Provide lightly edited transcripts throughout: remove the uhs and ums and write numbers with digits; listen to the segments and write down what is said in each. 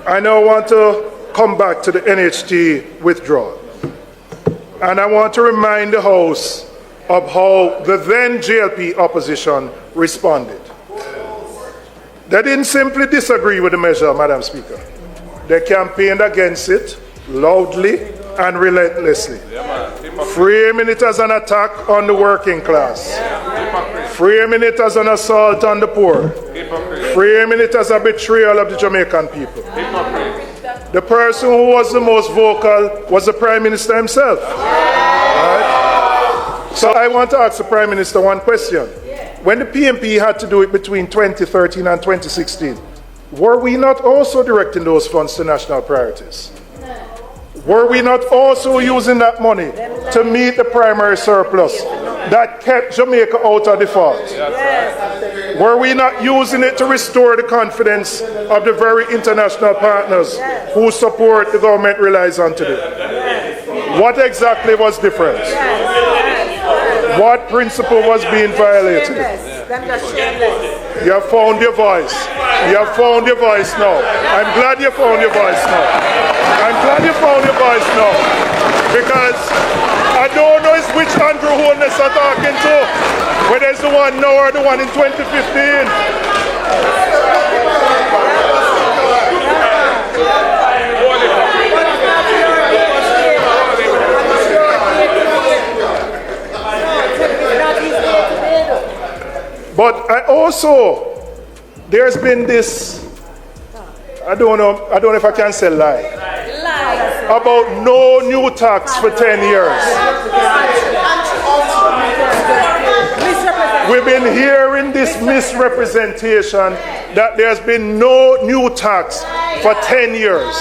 I now want to come back to the NHT withdrawal. And I want to remind the House of how the then JLP opposition responded. They didn't simply disagree with the measure, Madam Speaker. They campaigned against it loudly and relentlessly, framing it as an attack on the working class, framing it as an assault on the poor, framing it as a betrayal of the Jamaican people. The person who was the most vocal was the Prime Minister himself. Right? So I want to ask the Prime Minister one question. When the PMP had to do it between 2013 and 2016, were we not also directing those funds to national priorities? Were we not also using that money to meet the primary surplus that kept Jamaica out of default? Were we not using it to restore the confidence of the very international partners whose support the government relies on today? What exactly was different? What principle was being violated? You have found your voice. You have found your voice now. I'm glad you found your voice now. I'm glad you found your voice now. Because I don't know which Andrew Holness are talking to, whether it's the one now or the one in 2015. But I also, there's been this, I don't know if I can say lie, about no new tax for 10 years. We've been hearing this misrepresentation that there's been no new tax for 10 years.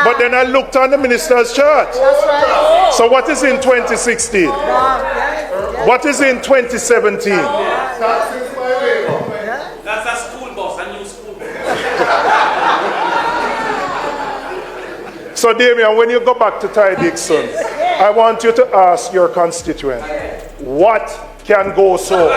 But then I looked on the minister's chart. So what is in 2016? What is in 2017? That's a school bus, a new school bus. So Damien, when you go back to Ty Dixon, I want you to ask your constituent, what can go so?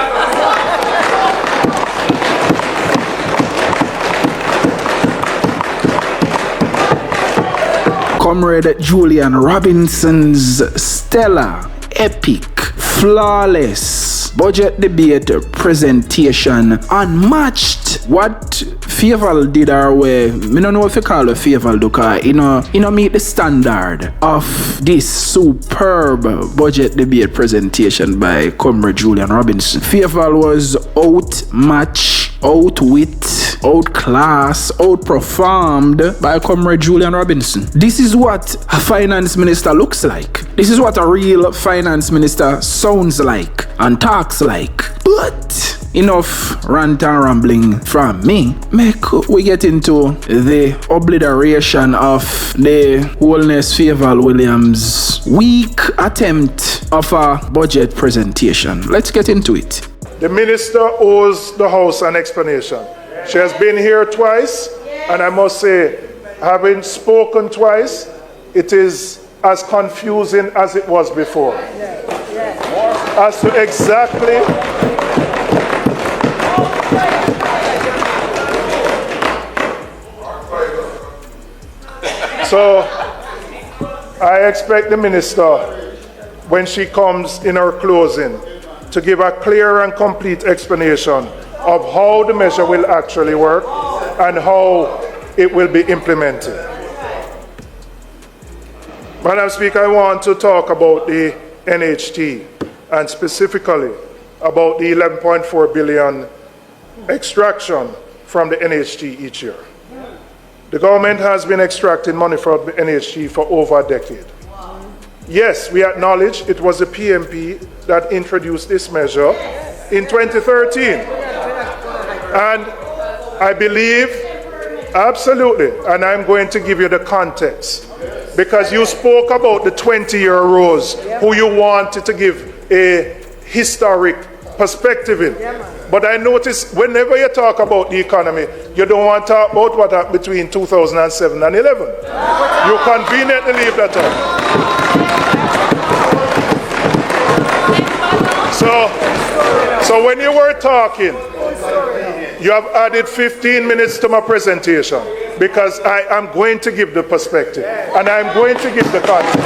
Comrade Julian Robinson's stellar, epic, flawless budget debate presentation unmatched. What Fayval did our way, I don't know if you call it Fayval because you know meet the standard of this superb budget debate presentation by Comrade Julian Robinson. Fayval was outmatched, outwit, outclass, outperformed by Comrade Julian Robinson. This is what a finance minister looks like. This is what a real finance minister sounds like and talks like. But enough rant and rambling from me. Make we get into the obliteration of the Holness Fayval Williams weak attempt of a budget presentation. Let's get into it. The minister owes the House an explanation. She has been here twice, and I must say, having spoken twice, it is as confusing as it was before. As to exactly so I expect the minister, when she comes in her closing, to give a clear and complete explanation of how the measure will actually work and how it will be implemented. Madam Speaker, I want to talk about the NHT and specifically about the 11.4 billion extraction from the NHT each year. The government has been extracting money from the NHT for over a decade. Yes, we acknowledge it was the PMP that introduced this measure in 2013. And I believe, absolutely, and I'm going to give you the context, because you spoke about the 20-year rows who you wanted to give a historic perspective in. But I notice whenever you talk about the economy, you don't want to talk about what happened between 2007 and 11. You conveniently leave that out. So when you were talking, You have added 15 minutes to my presentation because I am going to give the perspective and I'm going to give the context.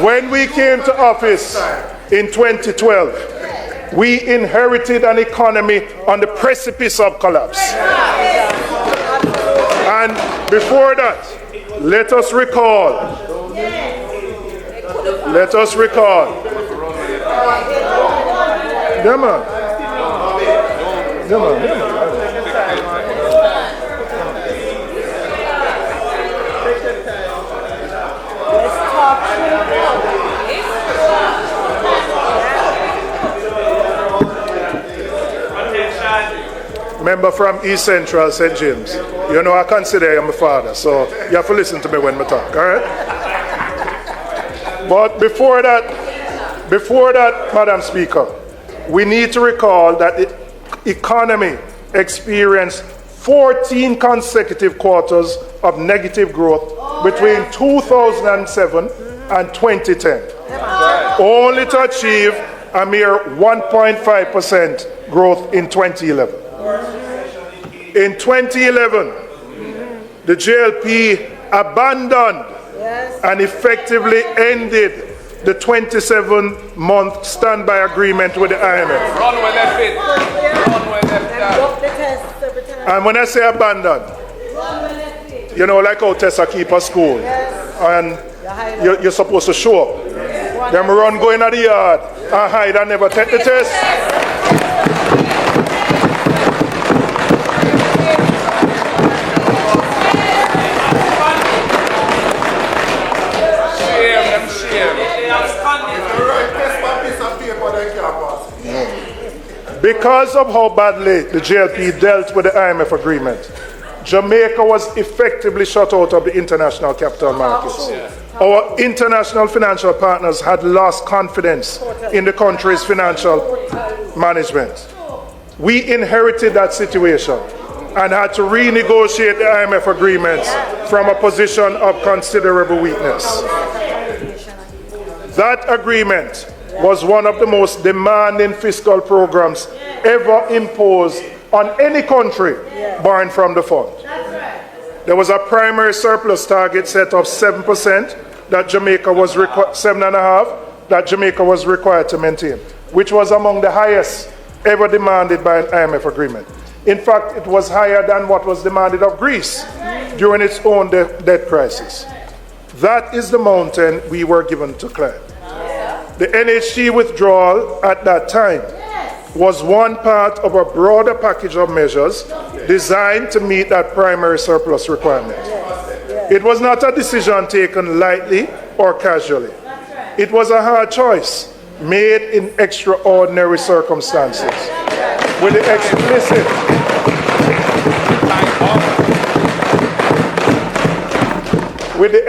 When we came to office in 2012, we inherited an economy on the precipice of collapse. And before that, let us recall. Yeah, man. Member from East Central, St. James. You know, I consider you my father, so you have to listen to me when I talk, all right? But before that, Madam Speaker, we need to recall that the economy experienced 14 consecutive quarters of negative growth between 2007 and 2010, only to achieve a mere 1.5% growth in 2011. In 2011, the JLP abandoned and effectively ended the 27-month standby agreement with the IMF. Run with that fit. Run with that. And when I say abandoned, you know, like how Tessa keep a school, and you're supposed to show up. Them run going at the yard and hide and never take the test. Because of how badly the JLP dealt with the IMF agreement, Jamaica was effectively shut out of the international capital markets. Our international financial partners had lost confidence in the country's financial management. We inherited that situation and had to renegotiate the IMF agreements from a position of considerable weakness. That agreement was one of the most demanding fiscal programs ever imposed on any country born from the fund. There was a primary surplus target set of 7% that Jamaica was 7.5% that Jamaica was required to maintain, which was among the highest ever demanded by an IMF agreement. In fact, it was higher than what was demanded of Greece during its own debt crisis. That is the mountain we were given to climb. The NHT withdrawal at that time was one part of a broader package of measures designed to meet that primary surplus requirement. It was not a decision taken lightly or casually. It was a hard choice made in extraordinary circumstances with the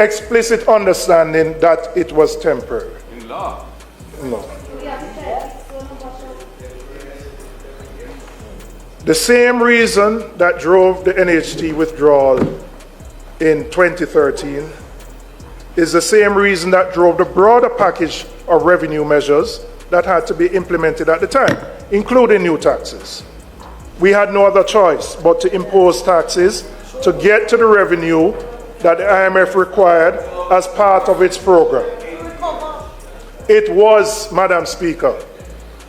explicit understanding that it was temporary. No. The same reason that drove the NHT withdrawal in 2013 is the same reason that drove the broader package of revenue measures that had to be implemented at the time, including new taxes. We had no other choice but to impose taxes to get to the revenue that the IMF required as part of its program. It was, Madam Speaker,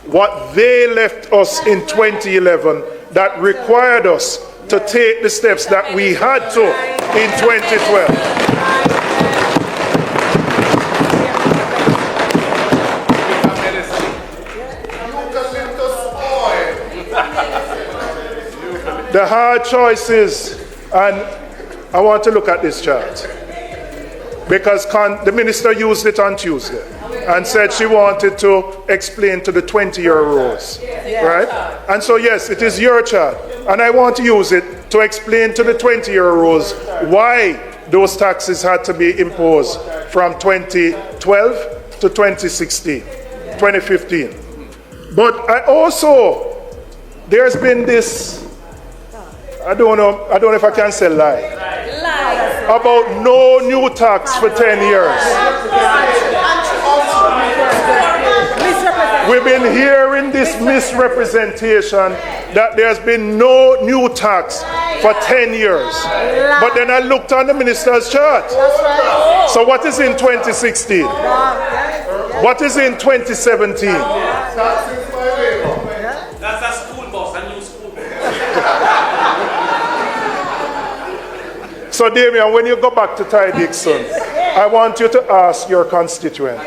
what they left us in 2011 that required us to take the steps that we had to in 2012. The hard choices, and I want to look at this chart, because the minister used it on Tuesday and said she wanted to explain to the 20-year rules, right? And so yes, it is your chart, and I want to use it to explain to the 20-year rules why those taxes had to be imposed from 2012 to 2015. But I also, there's been this, I don't know if I can say lie, about no new tax for 10 years. We've been hearing this misrepresentation that there's been no new tax for 10 years. But then I looked on the minister's chart. So what is in 2016? What is in 2017? That's a school bus, a new school bus. So Damien, when you go back to Ty Dixon, I want you to ask your constituent,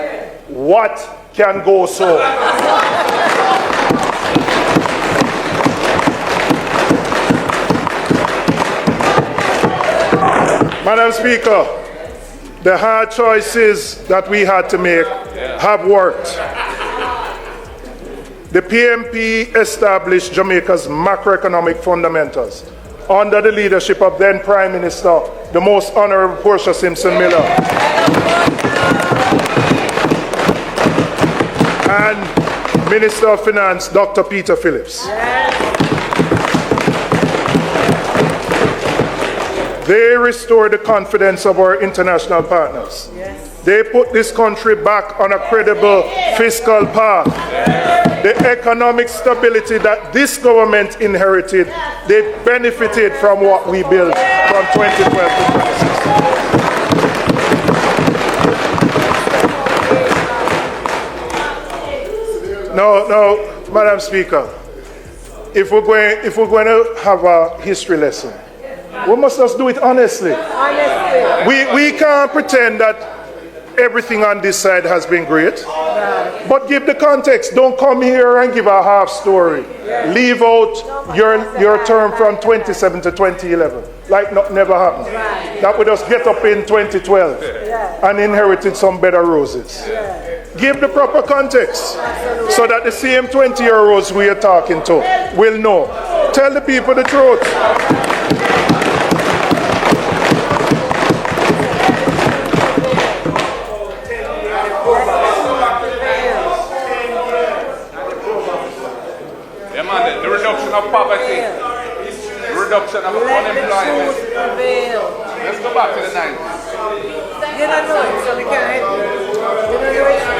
what can go so? Madam Speaker, the hard choices that we had to make have worked. The PMP established Jamaica's macroeconomic fundamentals under the leadership of then Prime Minister, the most Honorable Portia Simpson Miller, and Minister of Finance, Dr. Peter Phillips. They restored the confidence of our international partners. They put this country back on a credible fiscal path. The economic stability that this government inherited, they benefited from what we built from 2012 to 2016. No, Madam Speaker, if we're going to have a history lesson, we must just do it honestly. We can't pretend that everything on this side has been great, but give the context. Don't come here and give a half story. Leave out your term from 2007 to 2011, like never happened. That we just get up in 2012 and inherited some better roses. Give the proper context so that the same 20-year-olds we are talking to will know. Tell the people the truth. The reduction of poverty, the reduction of unemployment. Let's go back to the 90s.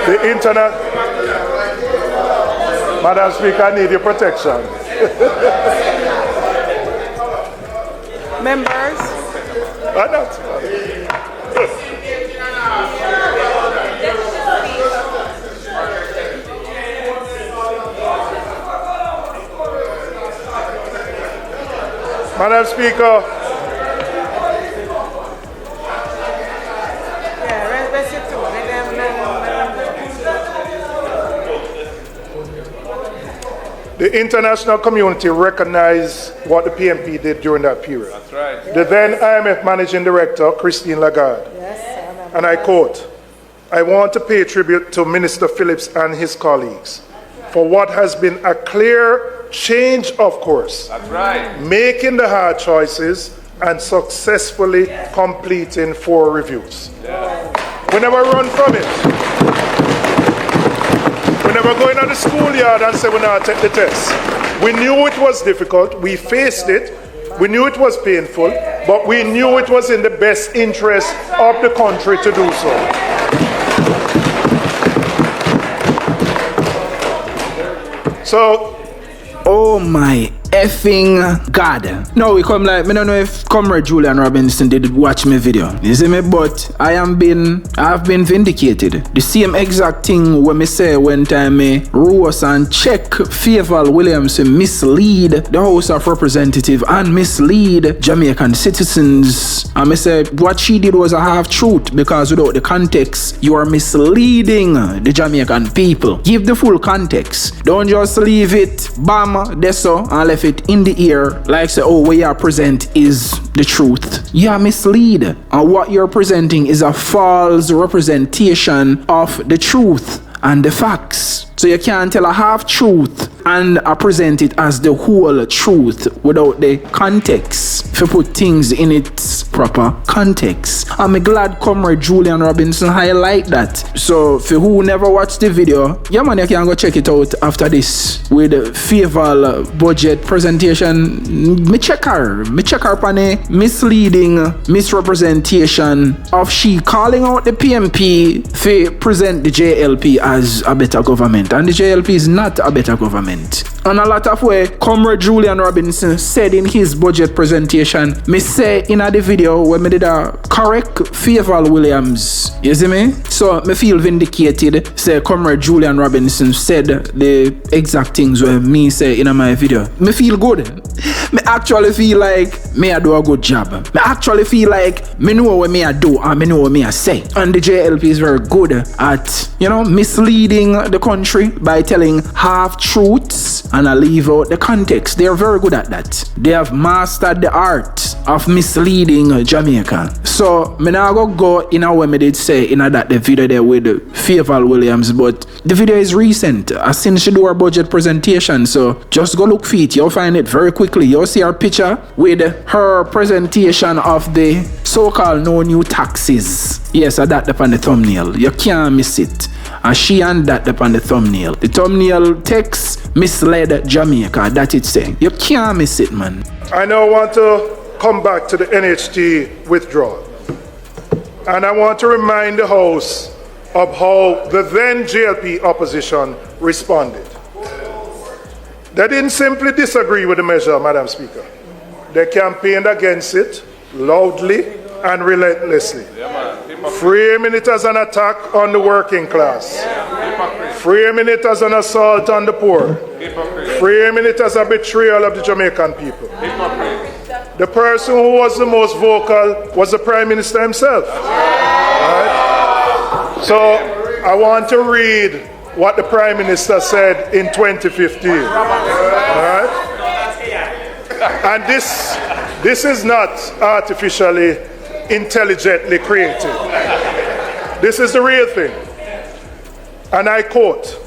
The internet. Madam Speaker, I need your protection. Members. Why not? Madam Speaker. The international community recognized what the PMP did during that period. That's right. The then IMF Managing Director, Christine Lagarde, and I quote, "I want to pay tribute to Minister Phillips and his colleagues for what has been a clear change of course, That's right. making the hard choices and successfully completing 4 reviews." We never run from it. We never go in on the schoolyard and say we're not take the test. We knew it was difficult. We faced it. We knew it was painful, but we knew it was in the best interest of the country to do so. So, oh my effing God. Now we come like, I don't know if Comrade Julian Robinson did watch my video. You see me? But I have been vindicated. The same exact thing when me say when time me rose and check Fayval Williams mislead the House of Representatives and mislead Jamaican citizens. And me say what she did was a half truth, because without the context, you are misleading the Jamaican people. Give the full context. Don't just leave it bam, that's so, and left it in the ear like say, oh, what you are present is the truth. You are mislead, and what you're presenting is a false representation of the truth and the facts. So you can't tell a half truth and present it as the whole truth without the context. If you put things in its proper context. I'm glad Comrade Julian Robinson highlight that. So for who never watched the video, yeah man, you can go check it out after this with Fayval budget presentation. Me check her on a misleading misrepresentation of she calling out the PMP to present the JLP as a better government. government, and the JLP is not a better government. And a lot of way, Comrade Julian Robinson said in his budget presentation, me say in the video when me did a correct Fayval Williams. You see me? So me feel vindicated. Say Comrade Julian Robinson said the exact things where me say in my video. Me feel good. Me actually feel like me I do a good job. Me actually feel like me know what me I do and me know what me I say. And the JLP is very good at, misleading the country by telling half truths and I leave out the context. They are very good at that. They have mastered the art of misleading Jamaica. So me now go in a way me did say in that the video there with Fayval Williams, but the video is recent. As soon as she do her budget presentation, so just go look for it. You'll find it very quickly. You'll see her picture with her presentation of the so-called no new taxes. Yes, I that up on the thumbnail. You can't miss it. And she and that up on the thumbnail. The thumbnail text misled Jamaica. That it's saying. You can't miss it, man. I now want to come back to the NHT withdrawal. And I want to remind the House of how the then JLP opposition responded. They didn't simply disagree with the measure, Madam Speaker. They campaigned against it loudly and relentlessly, framing it as an attack on the working class, framing it as an assault on the poor, framing it as a betrayal of the Jamaican people. The person who was the most vocal was the Prime Minister himself. Right? So I want to read what the Prime Minister said in 2015. Right? And this is not artificially, intelligently created. This is the real thing. And I quote,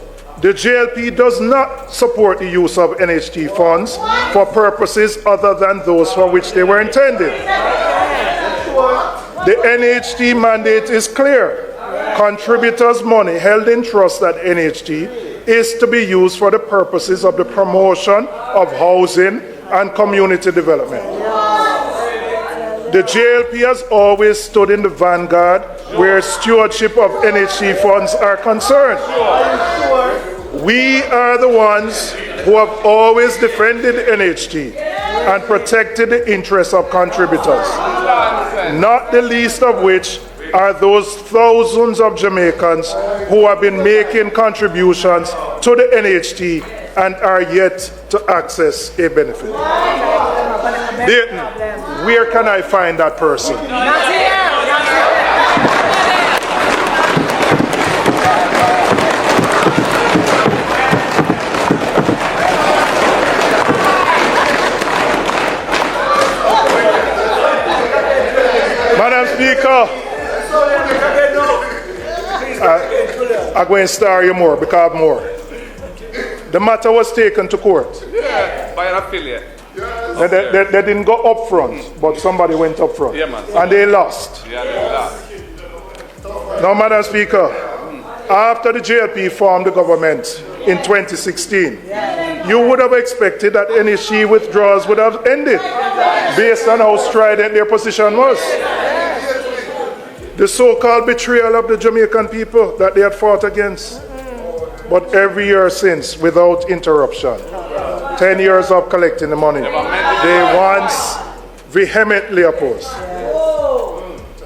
"The JLP does not support the use of NHT funds for purposes other than those for which they were intended. The NHT mandate is clear. Contributors' money held in trust at NHT is to be used for the purposes of the promotion of housing and community development. The JLP has always stood in the vanguard where stewardship of NHT funds are concerned. We are the ones who have always defended NHT and protected the interests of contributors, not the least of which are those thousands of Jamaicans who have been making contributions to the NHT and are yet to access a benefit." Dayton, where can I find that person? Madam Speaker, I'm going to star you more because more. The matter was taken to court. Yeah, by an affiliate. They didn't go up front, but somebody went up front. Yeah, man. And they lost. Yeah, they lost. Now, Madam Speaker, after the JLP formed the government in 2016, you would have expected that NHT withdrawals would have ended based on how strident their position was. The so-called betrayal of the Jamaican people that they had fought against. But every year since, without interruption, 10 years of collecting the money, they once vehemently opposed.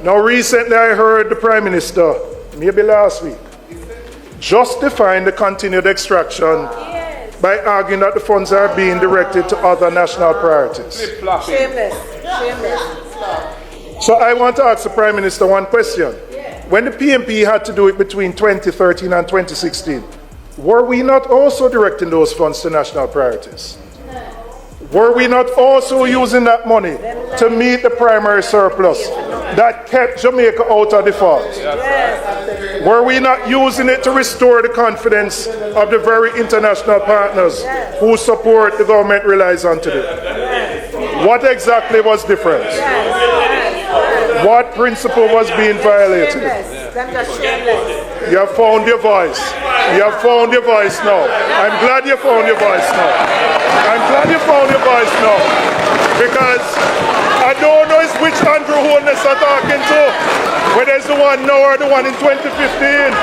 Now recently I heard the Prime Minister, maybe last week, justifying the continued extraction by arguing that the funds are being directed to other national priorities. Shameless. So I want to ask the Prime Minister one question. When the PMP had to do it between 2013 and 2016, were we not also directing those funds to national priorities? Were we not also using that money to meet the primary surplus that kept Jamaica out of default? Were we not using it to restore the confidence of the very international partners whose support the government relies on today? What exactly was different? What principle was being violated? You have found your voice. You have found your voice now. I'm glad you found your voice now. I'm glad you found your voice now. Because I don't know which Andrew Holness are talking to. Whether it's the one now or the one in 2015.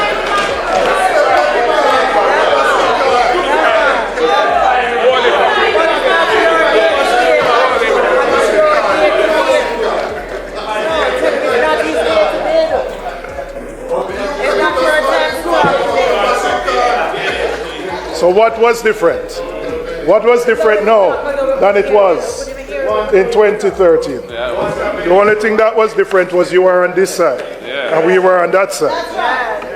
So what was different? What was different now than it was in 2013? The only thing that was different was you were on this side and we were on that side.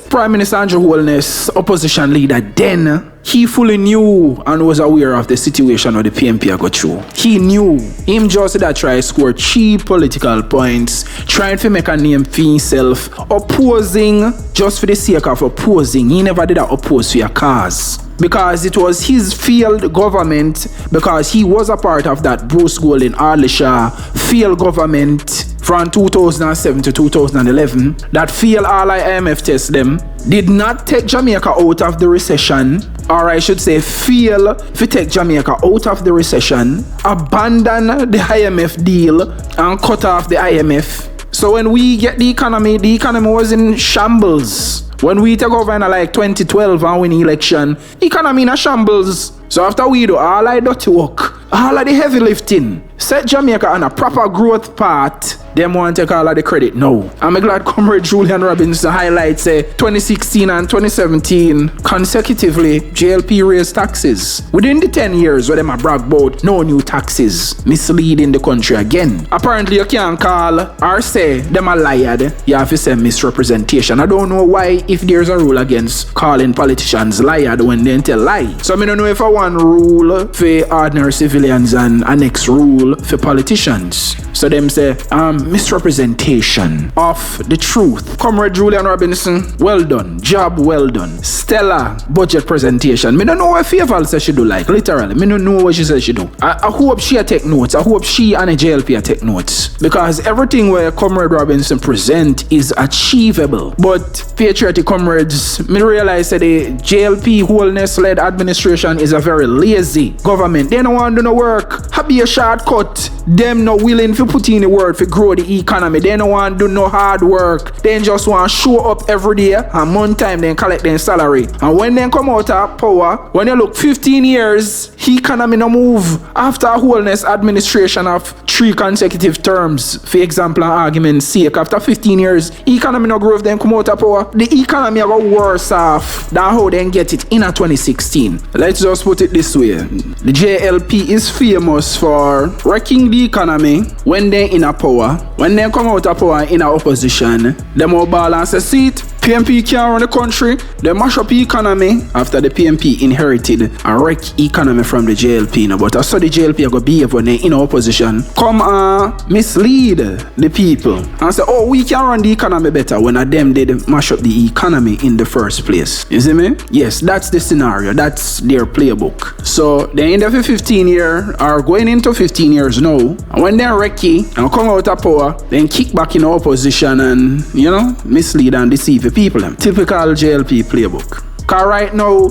Prime Minister Andrew Holness, opposition leader then, he fully knew and was aware of the situation of the PMP I got through. He knew. Him just that try to score cheap political points, trying to make a name for himself, opposing just for the sake of opposing. He never did that oppose for your cause. Because it was his failed government, because he was a part of that Bruce Golding Arlisha failed government from 2007 to 2011, that failed all IMF tests them, did not take Jamaica out of the recession, or I should say fail to take Jamaica out of the recession, abandon the IMF deal and cut off the IMF. So when we get the economy was in shambles. When we take over in like 2012 and win election, economy in a shambles. So after we do all of the dirty work, all of the heavy lifting, set Jamaica on a proper growth path, them want to take all of the credit now. I'm glad Comrade Julian Robinson highlights 2016 and 2017 consecutively JLP raised taxes. Within the 10 years where them a brag about no new taxes, misleading the country again. Apparently you can't call or say them a liar, you have to say misrepresentation. I don't know why if there's a rule against calling politicians liar when they tell lie. So I don't know if I want rule for ordinary civilians and a next rule for politicians. So them say misrepresentation of the truth. Comrade Julian Robinson, well done. Job well done. Stellar budget presentation. Me don't know what Fayval says she do like. Literally. Me don't know what she says she do. I hope she take notes. I hope she and the JLP take notes. Because everything where Comrade Robinson present is achievable. But patriotic comrades, me realize that the JLP Holness-led administration is a very lazy government. They don't want to do no work. Have be a shortcut. Them not willing to put in the work to grow the economy. They don't want to do no hard work. They just want to show up every day and one time then collect their salary. And when they come out of power, when they look 15 years, economy no move. After a Holness administration of 3 consecutive terms, for example and argument's sake, after 15 years, economy no grow if they come out of power. The economy got worse off than how they get it in a 2016. Let's just put it this way. The JLP is famous for wrecking the economy when they're in a power. When they come out of power in a opposition, they more balance a seat. PMP can't run the country. They mash up the economy after the PMP inherited a wreck economy from the JLP. No, but I saw the JLP are going to behave when they're in opposition. Come mislead the people and say, oh, we can run the economy better when them did mash up the economy in the first place. You see me? Yes, that's the scenario. That's their playbook. So they're in there for 15 years or going into 15 years now. And when they're wrecky and come out of power, then kick back in opposition and, mislead and deceive the people. Typical JLP playbook. Cause right now,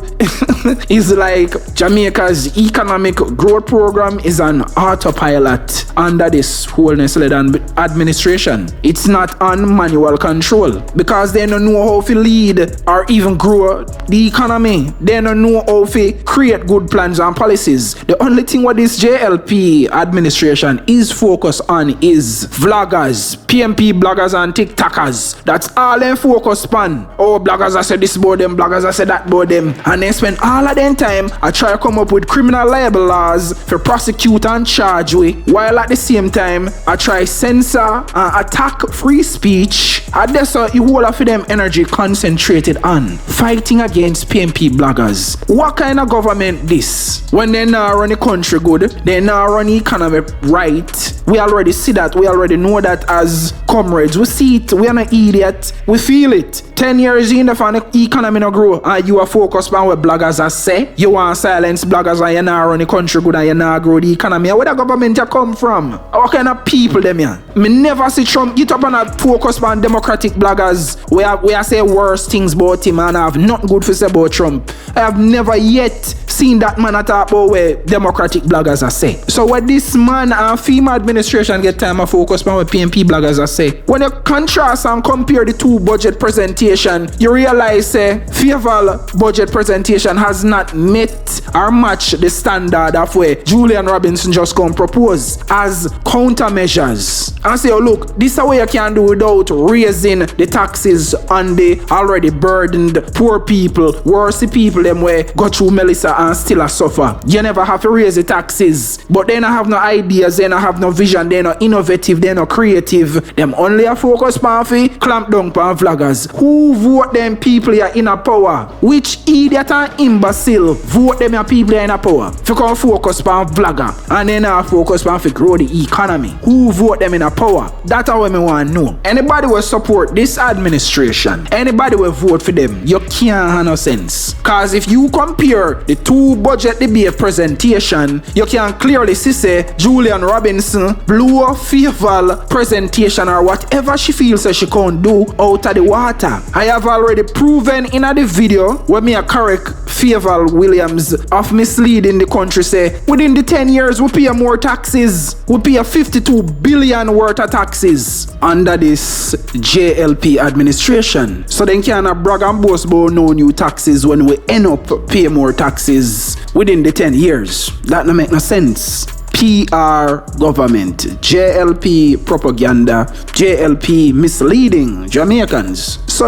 it's like Jamaica's economic growth program is on autopilot under this Holness-led administration. It's not on manual control because they don't know how to lead or even grow the economy. They don't know how to create good plans and policies. The only thing what this JLP administration is focused on is vloggers, PMP bloggers and TikTokers. That's all they focus on. Oh, bloggers I said this about them, bloggers I said that about them, and they spend all of their time I try to come up with criminal libel laws for prosecute and charge with, while at the same time I try censor and attack free speech. And that's what you whole of them energy concentrated on fighting against PMP bloggers. What kind of government this? When they now run the country good, they now run the economy right. We already see that. We already know that as comrades. We see it. We are not idiots. We feel it. 10 years in the economy no grow and you are focused on what bloggers are say. You want silence bloggers and you not run the country good and you not grow the economy. Where the government you come from? What kind of people them here? Me never see Trump get up and focus on democratic bloggers where I say worse things about him and I have nothing good to say about Trump. I have never yet seen that man talk about where democratic bloggers are say. So what this man and FEMA administration administration get time of focus on what PNP bloggers are say. When you contrast and compare the two budget presentation, you realize Fayval budget presentation has not met or matched the standard of where Julian Robinson just come propose as countermeasures. And say, oh look, this is what you can do without raising the taxes on the already burdened poor people, worse people them way go through Melissa and still a suffer. You never have to raise the taxes, but they don't have no ideas, they don't have no vision, they're not innovative, they're not creative. Them only a focus on clamp down on vloggers. Who vote them people here in a power? Which idiot and imbecile vote them here people here in a power? If you can focus on vlogger and then focus on to grow the economy. Who vote them in a power? That's how me want to know. Anybody will support this administration, anybody will vote for them, you can't have no sense. Cause if you compare the two budget debate presentation, you can clearly see say Julian Robinson blew a Fayval presentation or whatever she feels that she can't do out of the water. I have already proven in the video where me a correct Fayval Williams of misleading the country say within the 10 years we pay more taxes. We pay 52 billion worth of taxes under this JLP administration. So then can brag and boast about no new taxes when we end up pay more taxes within the 10 years. That don't make no sense. PR government, JLP propaganda, JLP misleading Jamaicans. So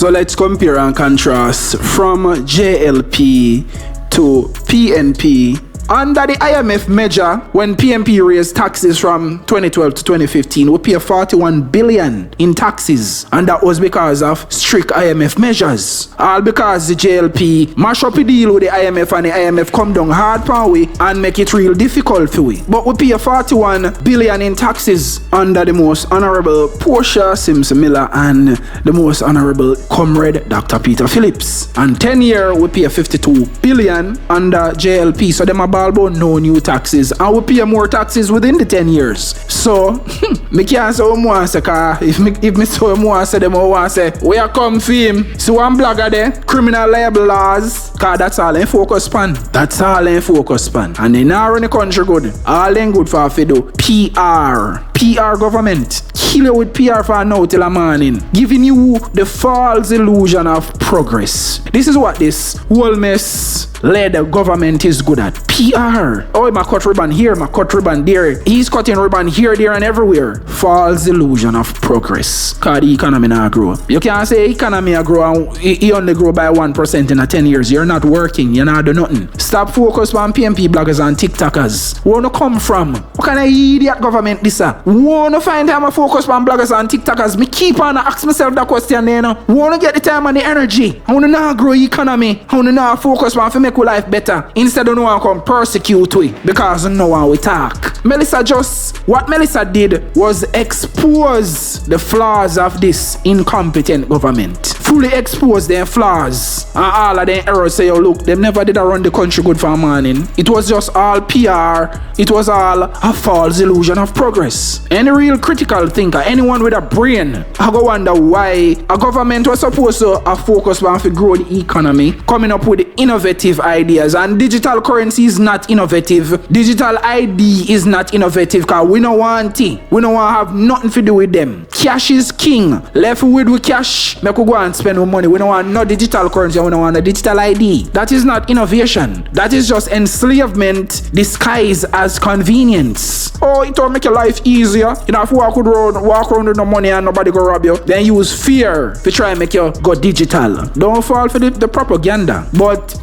let's compare and contrast from JLP to PNP. Under the IMF measure, when PNP raised taxes from 2012 to 2015, we pay 41 billion in taxes, and that was because of strict IMF measures. All because the JLP mash up a deal with the IMF and the IMF come down hard for we and make it real difficult for we. But we pay 41 billion in taxes under the most honorable Portia Simpson Miller and the most honorable Comrade Dr. Peter Phillips. And 10 years we pay 52 billion under JLP, so them about no new taxes, and we pay more taxes within the 10 years. So me can't say more say if me so more say them want say we are come for him. So one blogger there, criminal libel laws, cause that's all they focus on. That's all they focus on. And they now run the country good. All they good for do PR government. Kill you with PR for now till the morning. Giving you the false illusion of progress. This is what this whole misled government is good at. PR. Oh, my cut ribbon here, my cut ribbon there. He's cutting ribbon here, there, and everywhere. False illusion of progress. Cause the economy not grow. You can't say economy a grow and it only grow by 1% in a 10 years. You're not working, you're not doing nothing. Stop focus on PNP bloggers and TikTokers. Where you come from? What kind of idiot government this is? Wanna find time to focus on bloggers and TikTokers? Me keep on ask myself that question there now. Wanna get the time and the energy? I wanna not grow economy. I wanna not focus on to make our life better. Instead of no one come persecute we because no one we talk. What Melissa did was expose the flaws of this incompetent government. Fully expose their flaws and all of their errors. Say, oh look, they never did run the country good for a morning. It was just all PR. It was all a false illusion of progress. Any real critical thinker, anyone with a brain, I go wonder why a government was supposed to focus on to grow the economy, coming up with innovative ideas, and digital currency is not innovative. Digital ID is not innovative because we don't want it. We don't want to have nothing to do with them. Cash is king. Left with cash, make we go and spend our money. We don't want no digital currency. We don't want a digital ID. That is not innovation. That is just enslavement disguised as convenience. Oh, it will make your life easier. You know, if you walk around with no money and nobody go rob you, then use fear to try and make you go digital. Don't fall for the propaganda. But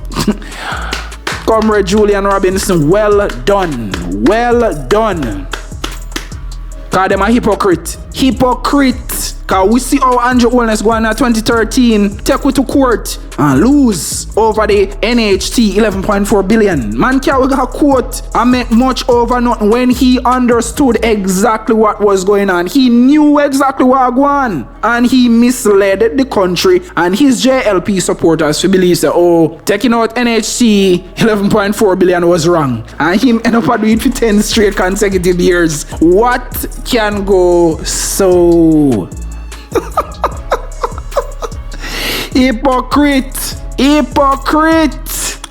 Comrade Julian Robinson, well done. Well done. Cause them a hypocrite. Cause we see how Andrew Holness going at 2013 take we to court and lose over the NHT 11.4 billion. Man can't go court and make much over nothing when he understood exactly what was going on. He knew exactly what was going on. And he misled the country and his JLP supporters to believe that, oh, taking out NHT 11.4 billion was wrong. And him end up doing it for 10 straight consecutive years. What can go so? Hypocrite.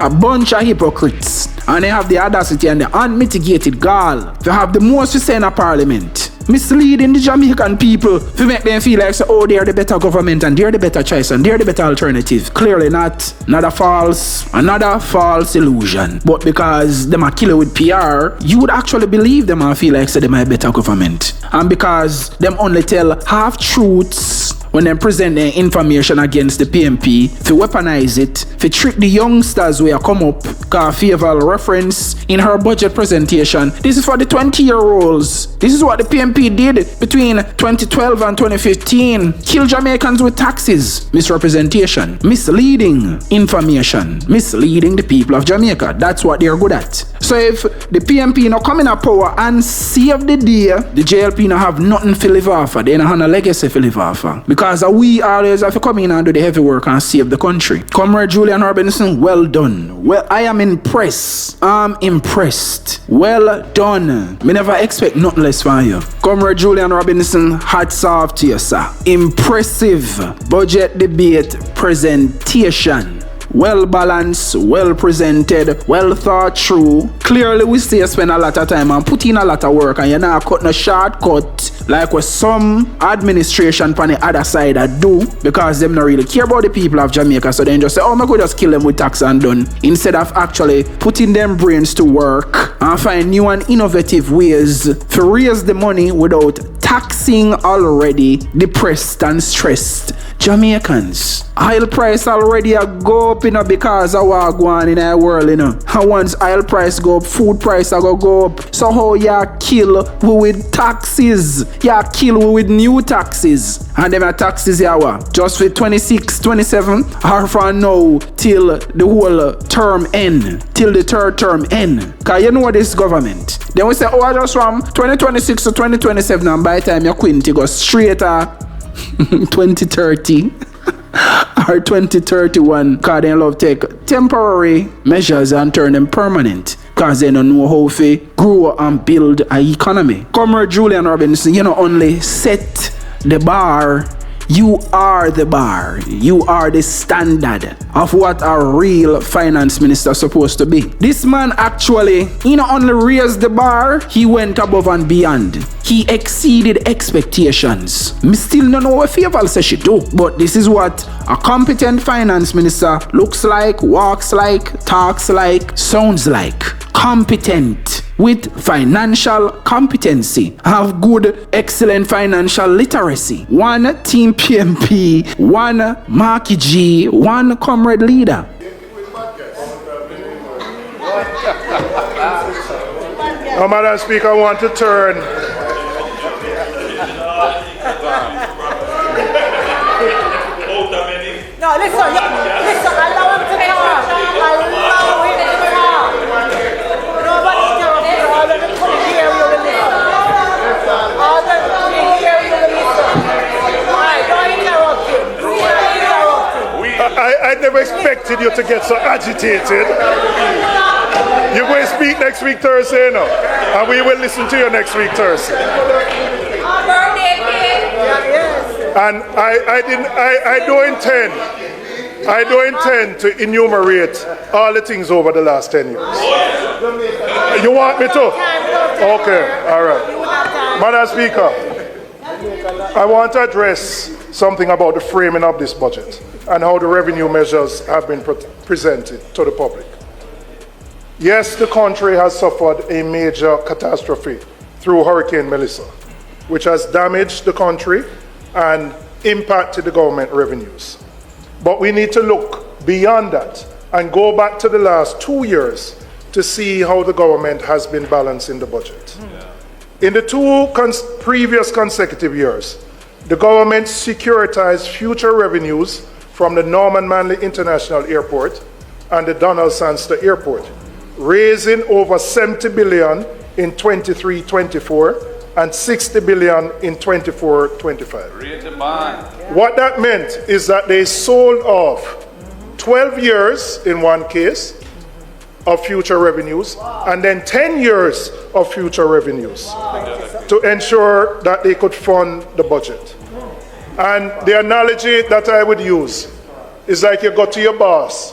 a bunch of hypocrites. And they have the audacity and the unmitigated gall to have the most to say in a parliament. Misleading the Jamaican people to make them feel like, oh, they're the better government and they're the better choice and they're the better alternative. Clearly not. Another false illusion. But because them are killer with PR, you would actually believe them and feel like they might be better government. And because them only tell half truths when they present their information against the PMP, to weaponize it, to trick the youngsters who have come up, because Fayval reference in her budget presentation, this is for the 20-year-olds. This is what the PMP did between 2012 and 2015. Kill Jamaicans with taxes. Misrepresentation. Misleading information. Misleading the people of Jamaica. That's what they're good at. So if the PMP now come in a power and save the day, the JLP now have nothing to live off of. They don't have a legacy to live off of. Because we always have to come in and do the heavy work and save the country. Comrade Julian Robinson, well done. Well, I am impressed. I'm impressed. Well done. Me never expect nothing less from you. Comrade Julian Robinson, hats off to you, sir. Impressive budget debate presentation. Well balanced, well presented, well thought through. Clearly we still spend a lot of time and put in a lot of work, and you're not cutting a shortcut like what some administration on the other side I do, because them not really care about the people of Jamaica, so then just say, oh, I could just kill them with tax and done, instead of actually putting them brains to work and find new and innovative ways to raise the money without taxing already depressed and stressed Jamaicans. Oil price already a go up, because of what go on in our world, And once oil price go up, food price a go up. So how you kill we with taxes? You kill we with new taxes. And them are taxes just for 26, 27, or from now till the whole term end, till the third term end. Cause you know what this government. Then we say, oh, I just from 2026 to 2027, and by the time you're quinty go straight to 2030 or 2031, because they love take temporary measures and turn them permanent, because they don't know how to grow and build an economy. Comrade Julian Robinson, you not only set the bar, you are the bar. You are the standard of what a real finance minister is supposed to be. This man actually, he not only raised the bar, he went above and beyond. He exceeded expectations. Me still don't know what Fayval says she do, but this is what a competent finance minister looks like, walks like, talks like, sounds like. Competent with financial competency, have good, excellent financial literacy. One team PMP, one Marky G, one comrade leader. Now, Madam Speaker, I want to turn. No, listen, allow him to talk. Allow him to talk. Nobody interrupt you. All of them come here, you will listen. All of them come here, you will listen. Alright, don't interrupt him. I never expected you to get so agitated. You're going to speak next week Thursday, and we will listen to you next week Thursday. And I don't intend to enumerate all the things over the last 10 years. You want me to? Okay, all right. Madam Speaker, I want to address something about the framing of this budget and how the revenue measures have been presented to the public. Yes, the country has suffered a major catastrophe through Hurricane Melissa, which has damaged the country and impacted the government revenues. But we need to look beyond that and go back to the last 2 years to see how the government has been balancing the budget. In the two previous consecutive years, the government securitized future revenues from the Norman Manley International Airport and the Donald Sangster Airport, raising over 70 billion in 23-24 and 60 billion in 24-25. What that meant is that they sold off 12 years in one case of future revenues and then 10 years of future revenues to ensure that they could fund the budget. And the analogy that I would use is like you go to your boss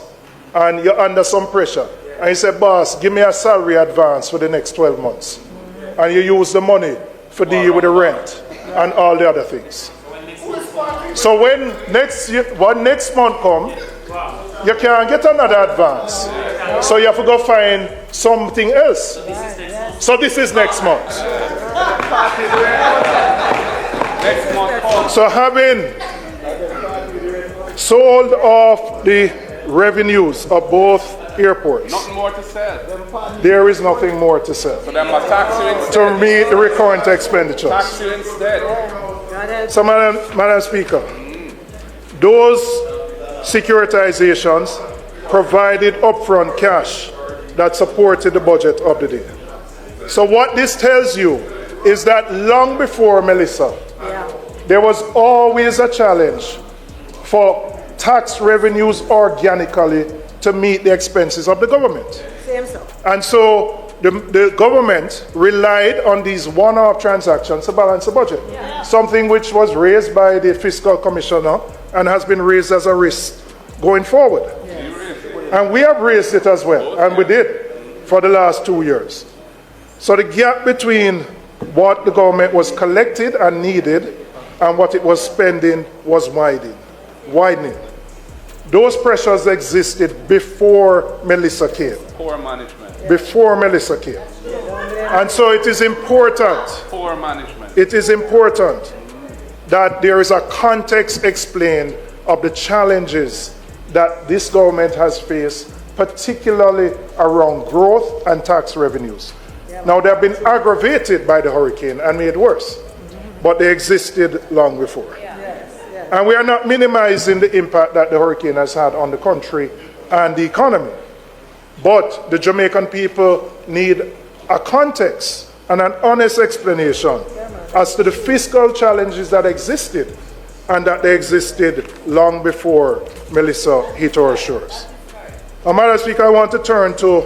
and you're under some pressure. And you say, boss, give me a salary advance for the next 12 months. And you use the money for deal with the rent and all the other things. So when next month comes, you can't get another advance. So you have to go find something else. So this is next month. So having sold off the revenues of both airports, Nothing more to sell. there is nothing more to sell So them are tax you instead. to meet the recurrent expenditures. Tax you instead. So, Madam Speaker, those securitizations provided upfront cash that supported the budget of the day. So what this tells you is that long before Melissa, there was always a challenge for tax revenues organically to meet the expenses of the government. And so the government relied on these one-off transactions to balance the budget, something which was raised by the Fiscal Commissioner and has been raised as a risk going forward. And we have raised it as well, and we did for the last 2 years. So the gap between what the government was collected and needed and what it was spending was widening. Those pressures existed before Melissa came. Poor management. Before Melissa came. And so it is important. Poor management. It is important that there is a context explained of the challenges that this government has faced, particularly around growth and tax revenues. Now, they have been aggravated by the hurricane and made worse, but they existed long before. And we are not minimizing the impact that the hurricane has had on the country and the economy. But the Jamaican people need a context and an honest explanation as to the fiscal challenges that existed and that they existed long before Melissa hit our shores. Madam Speaker, I want to turn to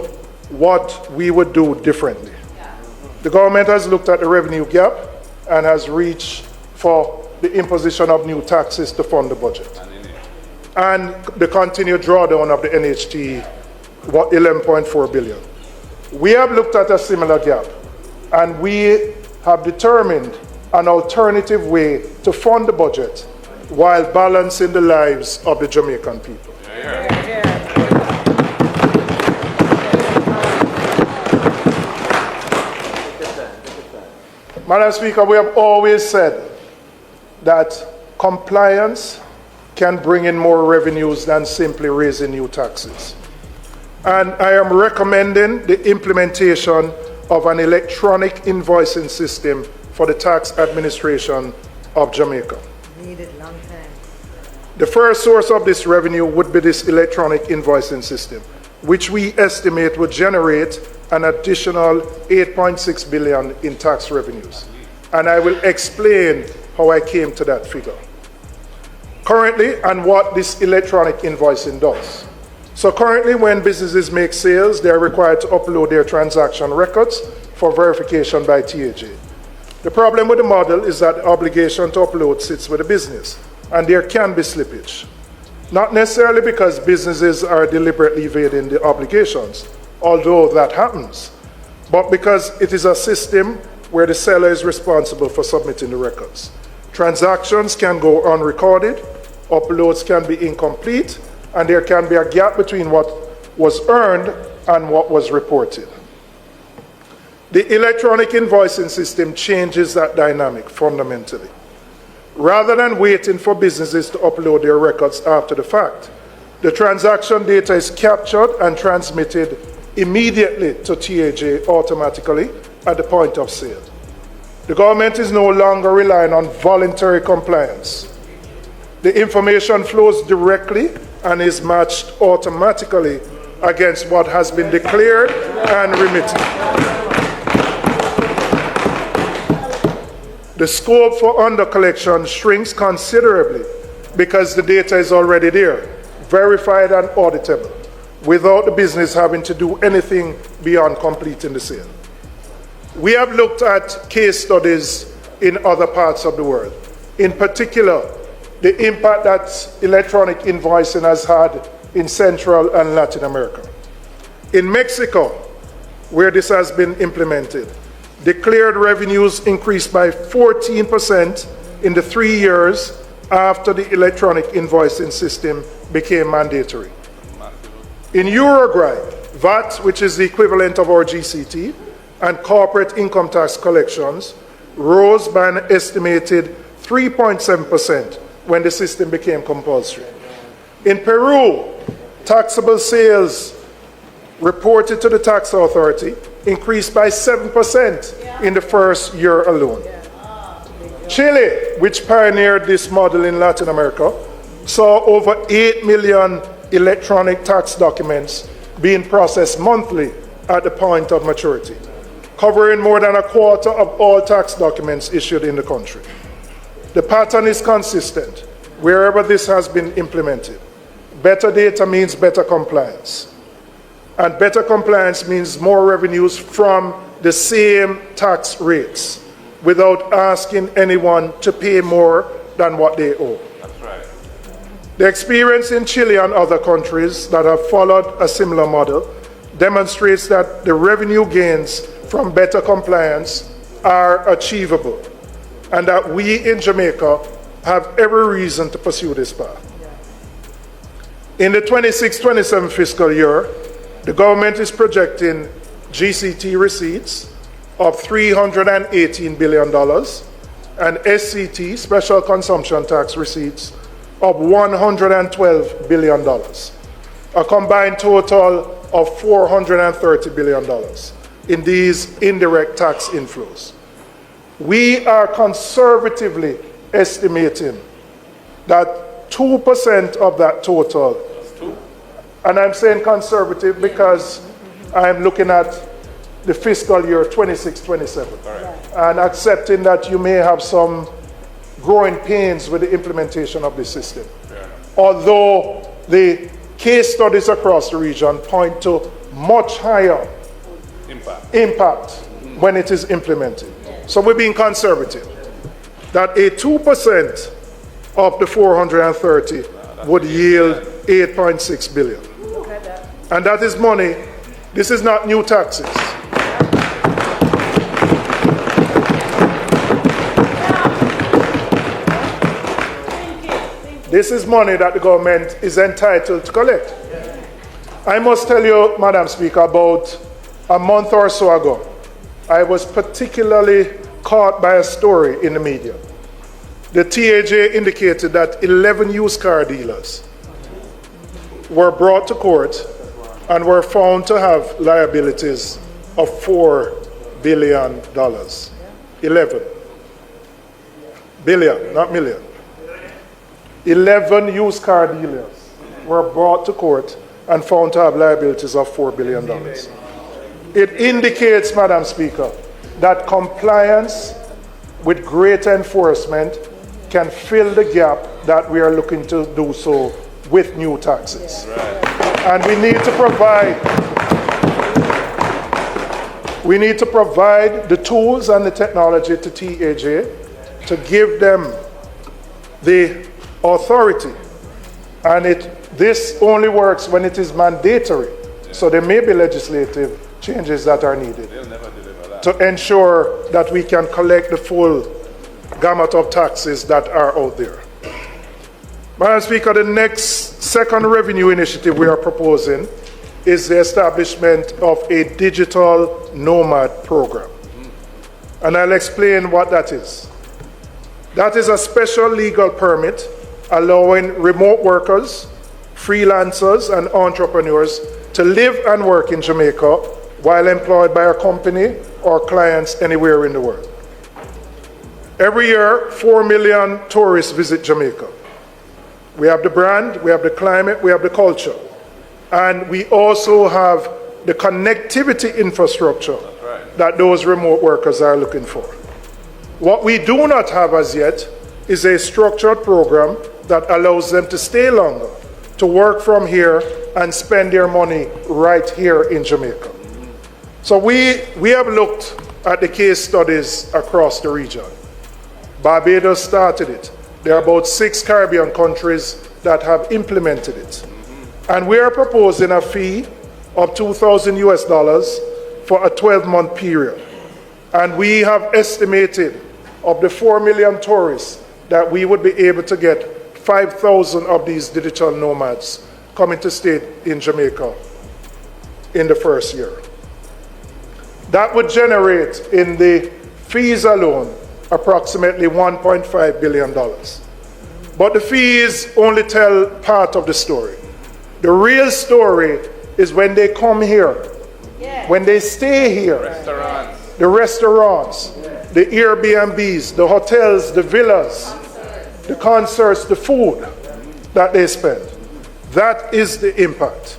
what we would do differently. The government has looked at the revenue gap and has reached for the imposition of new taxes to fund the budget. And the continued drawdown of the NHT, 11.4 billion. We have looked at a similar gap, and we have determined an alternative way to fund the budget while balancing the lives of the Jamaican people. Madam Speaker, we have always said that compliance can bring in more revenues than simply raising new taxes. And I am recommending the implementation of an electronic invoicing system for the tax administration of Jamaica. Needed long time. The first source of this revenue would be this electronic invoicing system, which we estimate would generate an additional 8.6 billion in tax revenues. And I will explain how I came to that figure. Currently, and what this electronic invoicing does. So currently, when businesses make sales, they are required to upload their transaction records for verification by TAJ. The problem with the model is that the obligation to upload sits with the business, and there can be slippage. Not necessarily because businesses are deliberately evading the obligations, although that happens, but because it is a system where the seller is responsible for submitting the records. Transactions can go unrecorded, uploads can be incomplete, and there can be a gap between what was earned and what was reported. The electronic invoicing system changes that dynamic fundamentally. Rather than waiting for businesses to upload their records after the fact, the transaction data is captured and transmitted immediately to TAJ automatically at the point of sale. The government is no longer relying on voluntary compliance. The information flows directly and is matched automatically against what has been declared and remitted. The scope for under-collection shrinks considerably because the data is already there, verified and auditable, without the business having to do anything beyond completing the sale. We have looked at case studies in other parts of the world. In particular, the impact that electronic invoicing has had in Central and Latin America. In Mexico, where this has been implemented, declared revenues increased by 14% in the 3 years after the electronic invoicing system became mandatory. In Uruguay, VAT, which is the equivalent of our GCT, and corporate income tax collections rose by an estimated 3.7% when the system became compulsory. In Peru, taxable sales reported to the tax authority increased by 7% in the first year alone. Chile, which pioneered this model in Latin America, saw over 8 million electronic tax documents being processed monthly at the point of maturity, covering more than a quarter of all tax documents issued in the country. The pattern is consistent wherever this has been implemented. Better data means better compliance. And better compliance means more revenues from the same tax rates without asking anyone to pay more than what they owe. That's right. The experience in Chile and other countries that have followed a similar model demonstrates that the revenue gains from better compliance are achievable and that we in Jamaica have every reason to pursue this path. In the 26-27 fiscal year, the government is projecting GCT receipts of $318 billion and SCT, special consumption tax receipts, of $112 billion, a combined total of $430 billion in these indirect tax inflows. We are conservatively estimating that 2% of that total, and I'm saying conservative because I'm looking at the fiscal year 26-27, and accepting that you may have some growing pains with the implementation of the system. Although the case studies across the region point to much higher impact when it is implemented. So we're being conservative. That a 2% of the 430 would yield 8.6 billion. And that is money. This is not new taxes. This is money that the government is entitled to collect. I must tell you, Madam Speaker, about a month or so ago, I was particularly caught by a story in the media. The TAJ indicated that 11 used car dealers were brought to court and were found to have liabilities of $4 billion. 11 billion, not million. 11 used car dealers were brought to court and found to have liabilities of $4 billion. It indicates, Madam Speaker, that compliance with great enforcement can fill the gap that we are looking to do so with new taxes. And we need to provide the tools and the technology to TAJ to give them the authority. And this only works when it is mandatory. So there may be legislative changes that are needed to ensure that we can collect the full gamut of taxes that are out there. Madam Speaker, the second revenue initiative we are proposing is the establishment of a digital nomad program. And I'll explain what that is. That is a special legal permit allowing remote workers, freelancers, and entrepreneurs to live and work in Jamaica while employed by a company or clients anywhere in the world. Every year, 4 million tourists visit Jamaica. We have the brand, we have the climate, we have the culture. And we also have the connectivity infrastructure that those remote workers are looking for. What we do not have as yet is a structured program that allows them to stay longer, to work from here and spend their money right here in Jamaica. So we have looked at the case studies across the region. Barbados started it. There are about 6 Caribbean countries that have implemented it. And we are proposing a fee of $2,000 US for a 12-month period. And we have estimated of the 4 million tourists that we would be able to get 5,000 of these digital nomads coming to stay in Jamaica in the first year. That would generate in the fees alone approximately $1.5 billion. But the fees only tell part of the story. The real story is when they come here, when they stay here, the restaurants, the Airbnbs, the hotels, the villas, the concerts, the food that they spend. That is the impact.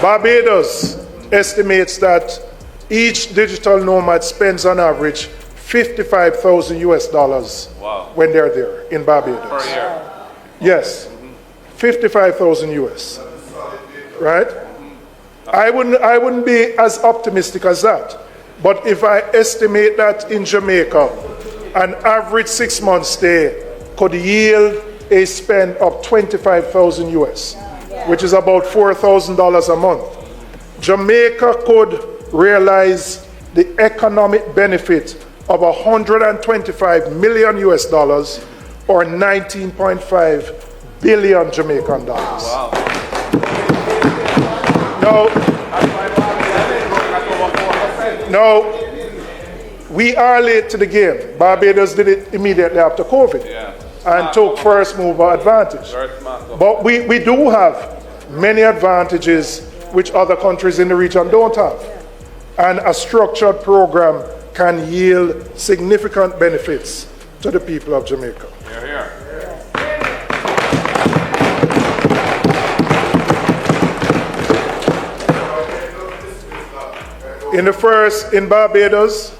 Barbados estimates that each digital nomad spends on average $55,000 US when they're there in Barbados. Per year. Yes, 55,000 US, right? I wouldn't be as optimistic as that. But if I estimate that in Jamaica, an average 6-month stay could yield a spend of 25,000 US, which is about $4,000 a month. Jamaica could realize the economic benefit of $125 million US or 19.5 billion Jamaican dollars. Wow. Now, we are late to the game. Barbados did it immediately after COVID and took first mover advantage. But we do have many advantages which other countries in the region don't have. And a structured program can yield significant benefits to the people of Jamaica. In Barbados,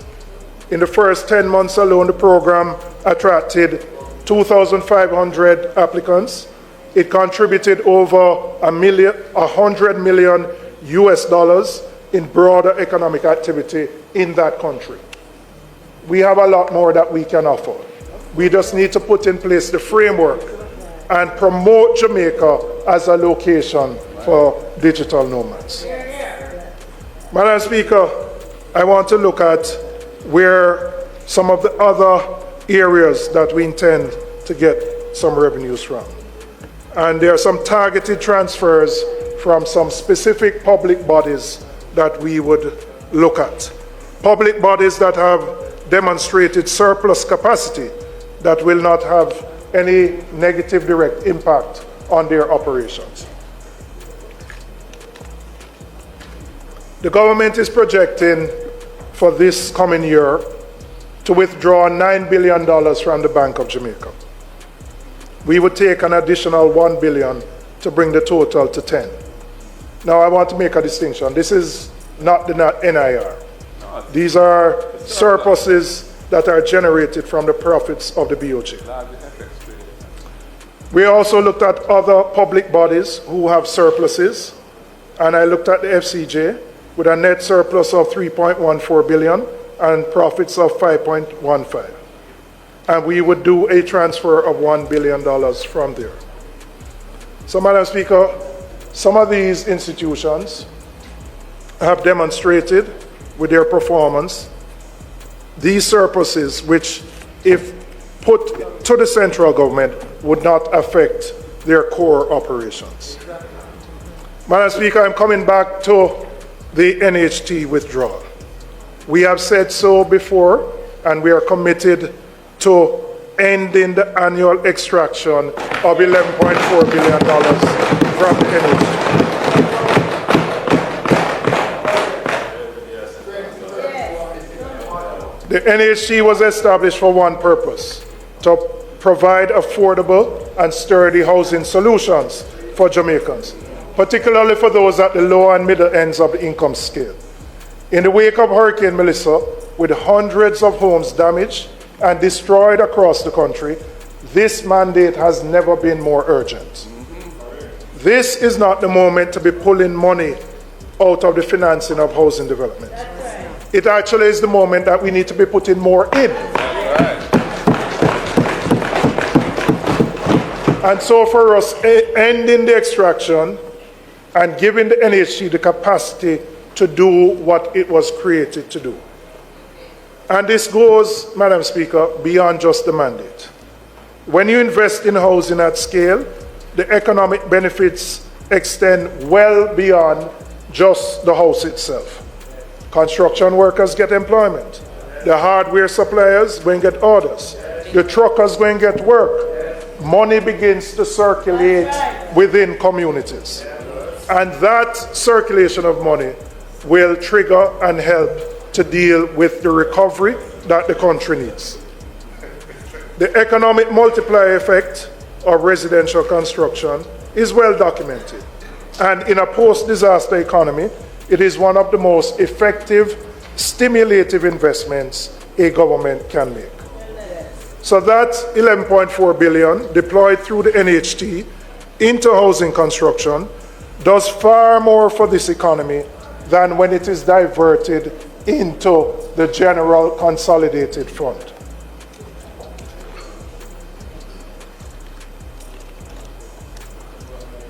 in the first 10 months alone, the program attracted 2,500 applicants. It contributed over $100 million US in broader economic activity in that country. We have a lot more that we can offer. We just need to put in place the framework and promote Jamaica as a location for digital nomads. Madam Speaker, I want to look at where some of the other areas that we intend to get some revenues from. And there are some targeted transfers from some specific public bodies that we would look at. Public bodies that have demonstrated surplus capacity that will not have any negative direct impact on their operations. The government is projecting for this coming year to withdraw $9 billion from the Bank of Jamaica. We would take an additional $1 billion to bring the total to 10. Now I want to make a distinction. This is not the NIR. These are surpluses that are generated from the profits of the BOJ. We also looked at other public bodies who have surpluses, and I looked at the FCJ with a net surplus of $3.14 billion and profits of $5.15. And we would do a transfer of $1 billion from there. So, Madam Speaker, some of these institutions have demonstrated with their performance these surpluses, which, if put to the central government, would not affect their core operations. Madam Speaker, I'm coming back to the NHT withdrawal. We have said so before, and we are committed to ending the annual extraction of $11.4 billion from the NHT. The NHT was established for one purpose: to provide affordable and sturdy housing solutions for Jamaicans, particularly for those at the lower and middle ends of the income scale. In the wake of Hurricane Melissa, with hundreds of homes damaged and destroyed across the country, this mandate has never been more urgent. This is not the moment to be pulling money out of the financing of housing development. It actually is the moment that we need to be putting more in. And so for us, ending the extraction and giving the NHT the capacity to do what it was created to do. And this goes, Madam Speaker, beyond just the mandate. When you invest in housing at scale, the economic benefits extend well beyond just the house itself. Construction workers get employment. The hardware suppliers go and get orders. The truckers go and get work. Money begins to circulate within communities. And that circulation of money will trigger and help to deal with the recovery that the country needs. The economic multiplier effect of residential construction is well documented. And in a post-disaster economy, it is one of the most effective, stimulative investments a government can make. So that 11.4 billion deployed through the NHT into housing construction does far more for this economy than when it is diverted into the general consolidated fund.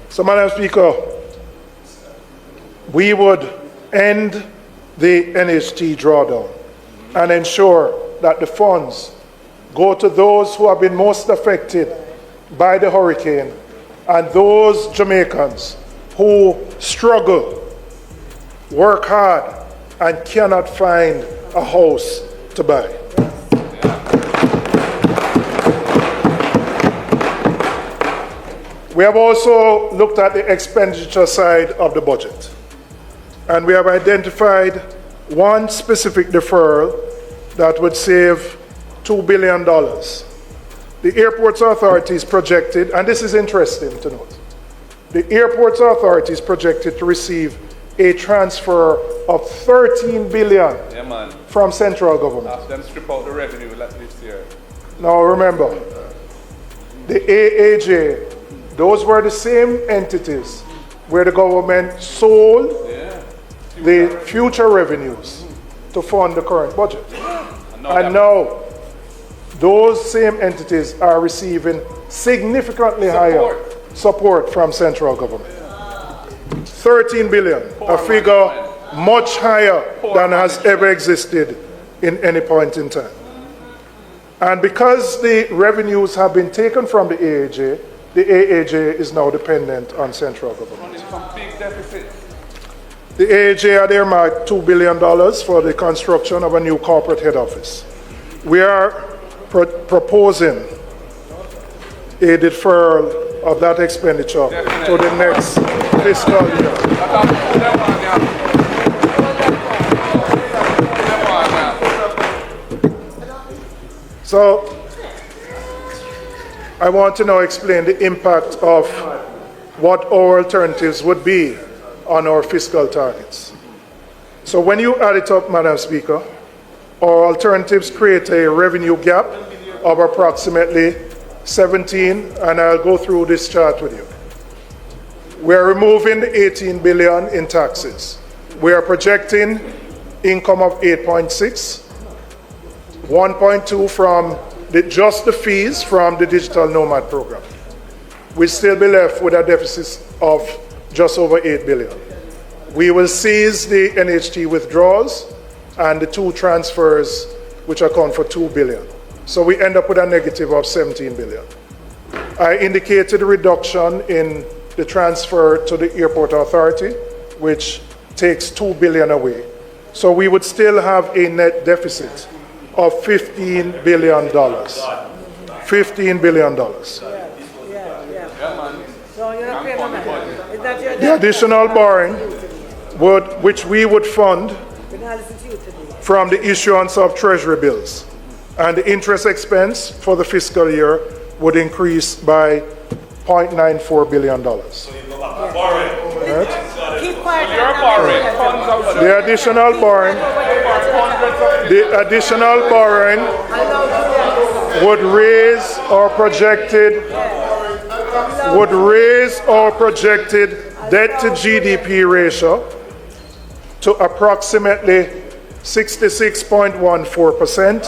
So, Madam Speaker, we would end the NHT drawdown and ensure that the funds go to those who have been most affected by the hurricane and those Jamaicans who struggle, work hard, and cannot find a house to buy. We have also looked at the expenditure side of the budget, and we have identified one specific deferral that would save $2 billion. The Airports Authority is projected, and this is interesting to note, the Airports Authority is projected to receive a transfer of 13 billion from central government. After them strip out the revenue like this year. Now remember, the AAJ, those were the same entities where the government sold the future revenues to fund the current budget. And now, those same entities are receiving significantly higher support from central government. 13 billion, a figure much higher than has ever existed in any point in time. And because the revenues have been taken from the AAJ is now dependent on central government. The AAJ had earmarked $2 billion for the construction of a new corporate head office. We are proposing a deferral of that expenditure to the next fiscal year. So, I want to now explain the impact of what our alternatives would be on our fiscal targets. So when you add it up, Madam Speaker, our alternatives create a revenue gap of approximately 17, and I'll go through this chart with you. We're removing the 18 billion in taxes. We are projecting income of 8.6, 1.2 from just the fees from the digital nomad program. We'll still be left with a deficit of just over 8 billion. We will seize the NHT withdrawals and the two transfers, which account for 2 billion. So we end up with a negative of 17 billion. I indicated a reduction in the transfer to the Airport Authority, which takes 2 billion away. So we would still have a net deficit of $15 billion. $15 billion. The additional borrowing, which we would fund from the issuance of treasury bills, and the interest expense for the fiscal year would increase by $0.94 billion. Right? The additional borrowing would raise our projected debt to GDP ratio to approximately 66.14%,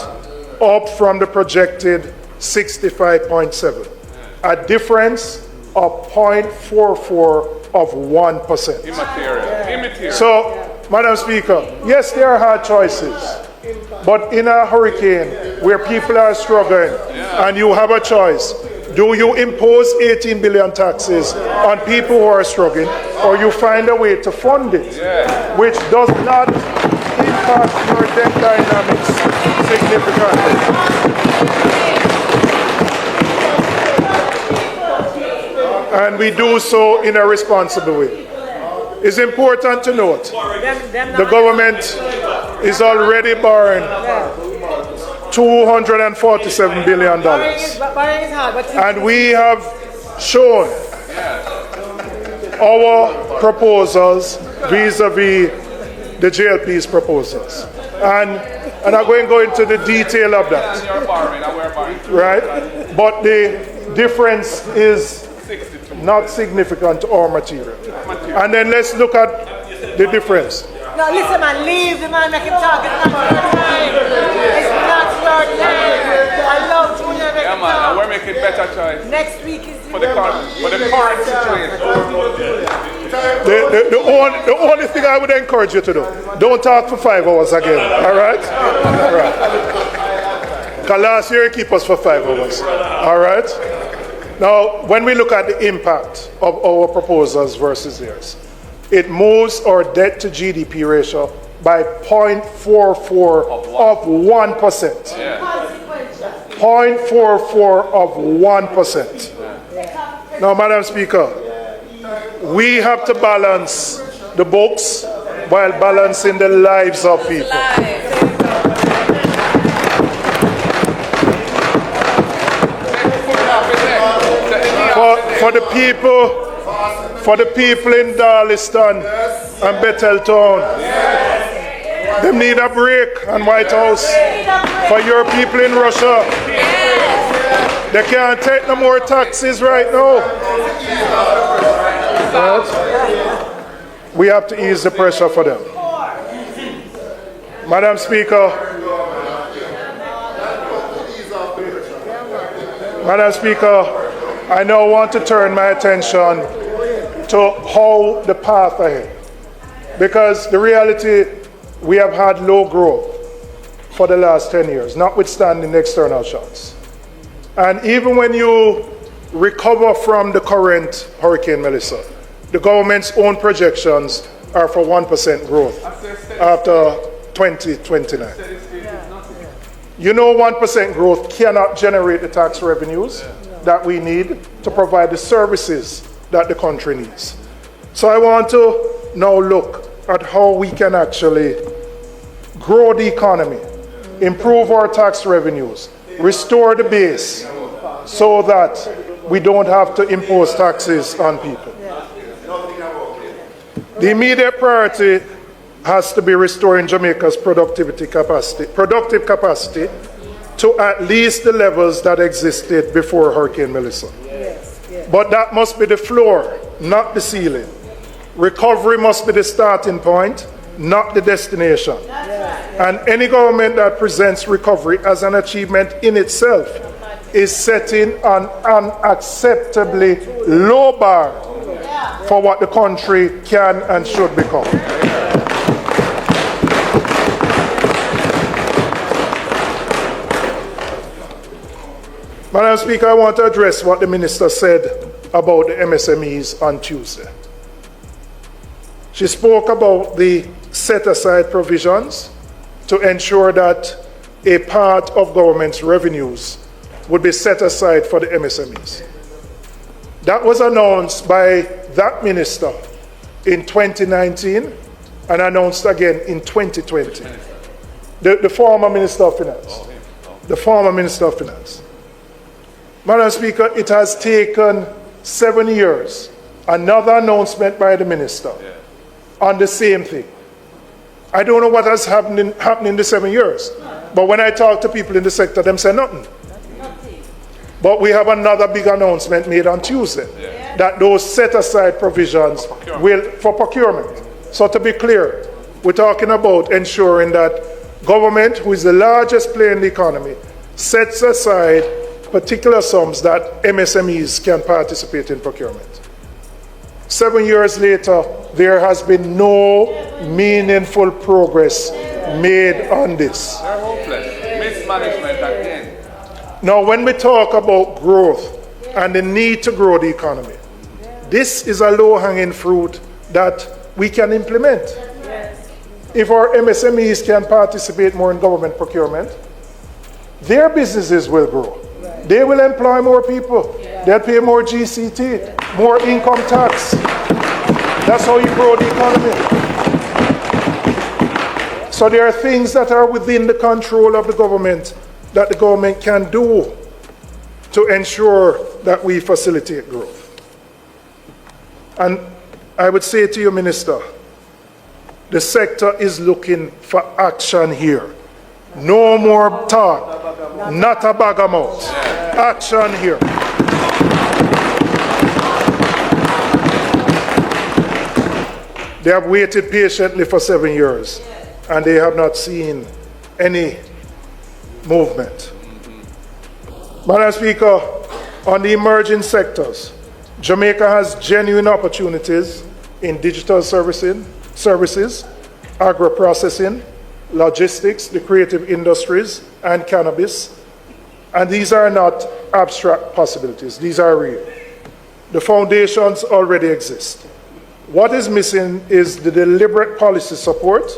up from the projected 65.7%, a difference of 0.44 of 1%. Immaterial. So, Madam Speaker, yes, there are hard choices, but in a hurricane where people are struggling and you have a choice, do you impose 18 billion taxes on people who are struggling, or you find a way to fund it, which does not impact your debt dynamics significantly? And we do so in a responsible way. It's important to note the government is already borrowing $247 billion. And we have shown our proposals vis-a-vis the JLP's proposals. And I'm going to go into the detail of that. Right? But the difference is not significant or material. And then let's look at the difference. No, listen, man, leave the man, make him talk. It's not your time. It's not your time. I love Julian. Yeah, man, we're making better choice. Next week is for the current situation. The only thing I would encourage you to do, don't talk for 5 hours again, all right? All right. Because last year you keep us for 5 hours, all right? Now, when we look at the impact of our proposals versus theirs, it moves our debt to GDP ratio by 0.44 of 1%. 0.44 of 1%. Now, Madam Speaker, we have to balance the books while balancing the lives of people. For the people in Darliston and Betheltown, they need a break and White House. For your people in Russia, they can't take no more taxes right now. Right? We have to ease the pressure for them. Madam Speaker, I now want to turn my attention to how the path ahead. Because the reality, we have had low growth for the last 10 years, notwithstanding the external shocks. And even when you recover from the current Hurricane Melissa, the government's own projections are for 1% growth after 2029. You know 1% growth cannot generate the tax revenues that we need to provide the services that the country needs. So I want to now look at how we can actually grow the economy, improve our tax revenues, restore the base so that we don't have to impose taxes on people. The immediate priority has to be restoring Jamaica's productive capacity to at least the levels that existed before Hurricane Melissa. But that must be the floor, not the ceiling. Recovery must be the starting point, not the destination. And any government that presents recovery as an achievement in itself is setting an unacceptably low bar for what the country can and should become. Madam Speaker, I want to address what the Minister said about the MSMEs on Tuesday. She spoke about the set-aside provisions to ensure that a part of government's revenues would be set aside for the MSMEs. That was announced by that minister in 2019 and announced again in 2020. The former Minister of Finance. The former Minister of Finance. Madam Speaker, it has taken 7 years. Another announcement by the minister on the same thing. I don't know what has happened in the 7 years. But when I talk to people in the sector, them say nothing. But we have another big announcement made on Tuesday that those set-aside provisions will for procurement. So to be clear, we're talking about ensuring that government, who is the largest player in the economy, sets aside particular sums that MSMEs can participate in procurement. 7 years later, there has been no meaningful progress made on this. They're hopeless. Mismanagement again. Now, when we talk about growth and the need to grow the economy, this is a low-hanging fruit that we can implement. If our MSMEs can participate more in government procurement, their businesses will grow. They will employ more people. They'll pay more GCT, more income tax. That's how you grow the economy. So there are things that are within the control of the government that the government can do to ensure that we facilitate growth. And I would say to you, Minister, the sector is looking for action here. No more talk, not a bag of mouth. Action here. They have waited patiently for 7 years, and they have not seen any movement. Madam Speaker, on the emerging sectors, Jamaica has genuine opportunities in digital services, agro-processing, logistics, the creative industries, and cannabis. And these are not abstract possibilities, these are real. The foundations already exist. What is missing is the deliberate policy support,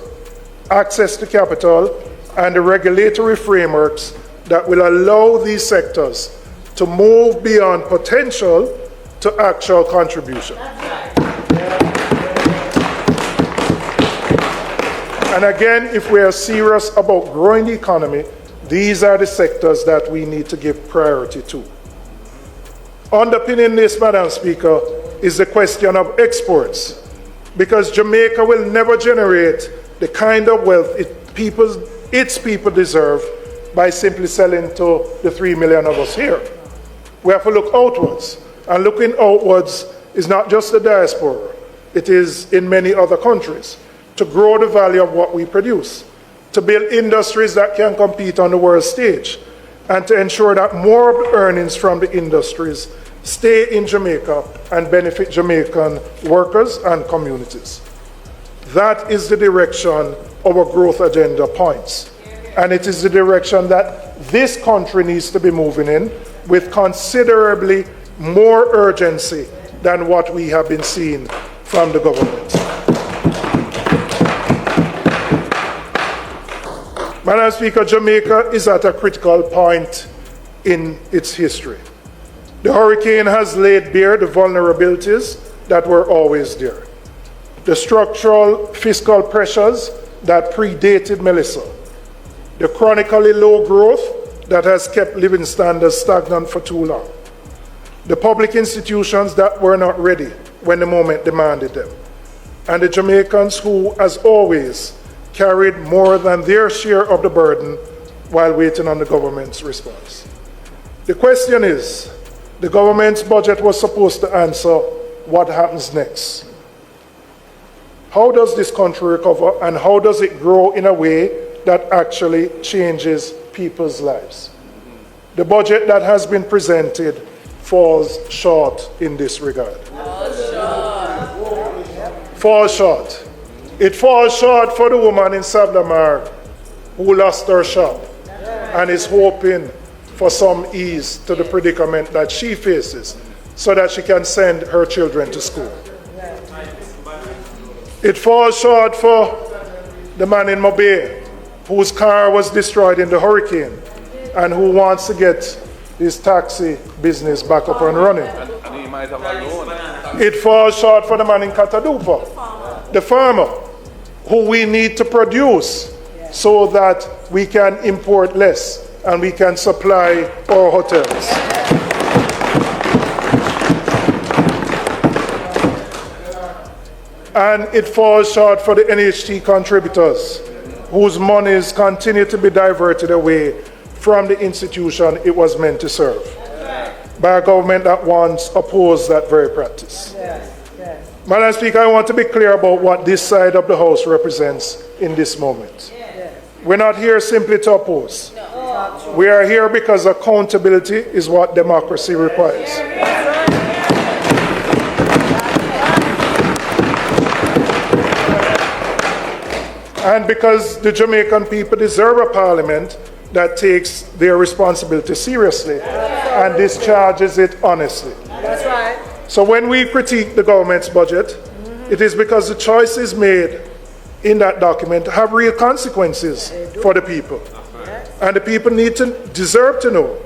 access to capital, and the regulatory frameworks that will allow these sectors to move beyond potential to actual contribution. And again, if we are serious about growing the economy, these are the sectors that we need to give priority to. Underpinning this, Madam Speaker, is the question of exports, because Jamaica will never generate the kind of wealth its people deserve by simply selling to the 3 million of us here. We have to look outwards, and looking outwards is not just the diaspora, it is in many other countries, to grow the value of what we produce, to build industries that can compete on the world stage, and to ensure that more of the earnings from the industries stay in Jamaica and benefit Jamaican workers and communities. That is the direction our growth agenda points. And it is the direction that this country needs to be moving in with considerably more urgency than what we have been seeing from the government. Madam Speaker, Jamaica is at a critical point in its history. The hurricane has laid bare the vulnerabilities that were always there. The structural fiscal pressures that predated Melissa. The chronically low growth that has kept living standards stagnant for too long. The public institutions that were not ready when the moment demanded them. And the Jamaicans who, as always, carried more than their share of the burden while waiting on the government's response. The question is, the government's budget was supposed to answer what happens next. How does this country recover, and how does it grow in a way that actually changes people's lives? The budget that has been presented falls short in this regard. Falls short. It falls short for the woman in Sablamar who lost her shop and is hoping for some ease to the predicament that she faces so that she can send her children to school. It falls short for the man in Mobay whose car was destroyed in the hurricane and who wants to get his taxi business back up and running. And he might have a loan. It falls short for the man in Katadupa, the farmer, who we need to produce so that we can import less and we can supply our hotels. And it falls short for the NHT contributors, whose monies continue to be diverted away from the institution it was meant to serve, by a government that once opposed that very practice. Madam Speaker, I want to be clear about what this side of the House represents in this moment. We're not here simply to oppose. We are here because accountability is what democracy requires. And because the Jamaican people deserve a parliament that takes their responsibility seriously and discharges it honestly. That's right. So when we critique the government's budget, it is because the choices made in that document have real consequences for the people. And the people deserve to know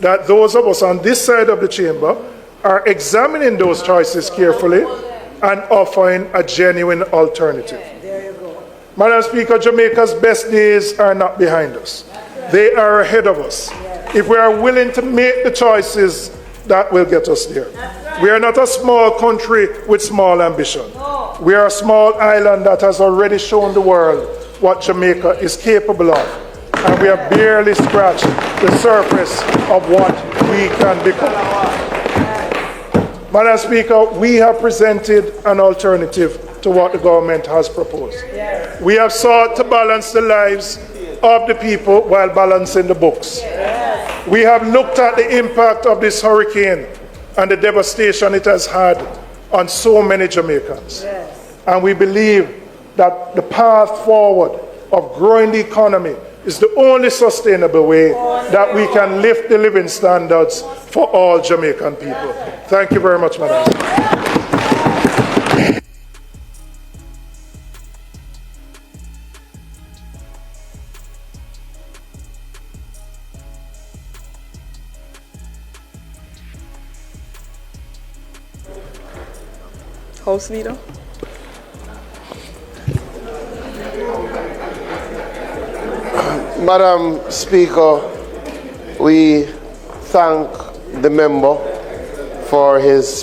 that those of us on this side of the chamber are examining those choices carefully and offering a genuine alternative. There you go. Madam Speaker, Jamaica's best days are not behind us. They are ahead of us. If we are willing to make the choices that will get us there. We are not a small country with small ambition. We are a small island that has already shown the world what Jamaica is capable of. And we have barely scratched the surface of what we can become. Madam Speaker, we have presented an alternative to what the government has proposed. We have sought to balance the lives of the people while balancing the books. We have looked at the impact of this hurricane and the devastation it has had on so many Jamaicans. And we believe that the path forward of growing the economy is the only sustainable way that we can lift the living standards for all Jamaican people. Thank you very much, Madam. House Leader. Madam Speaker, we thank the member for his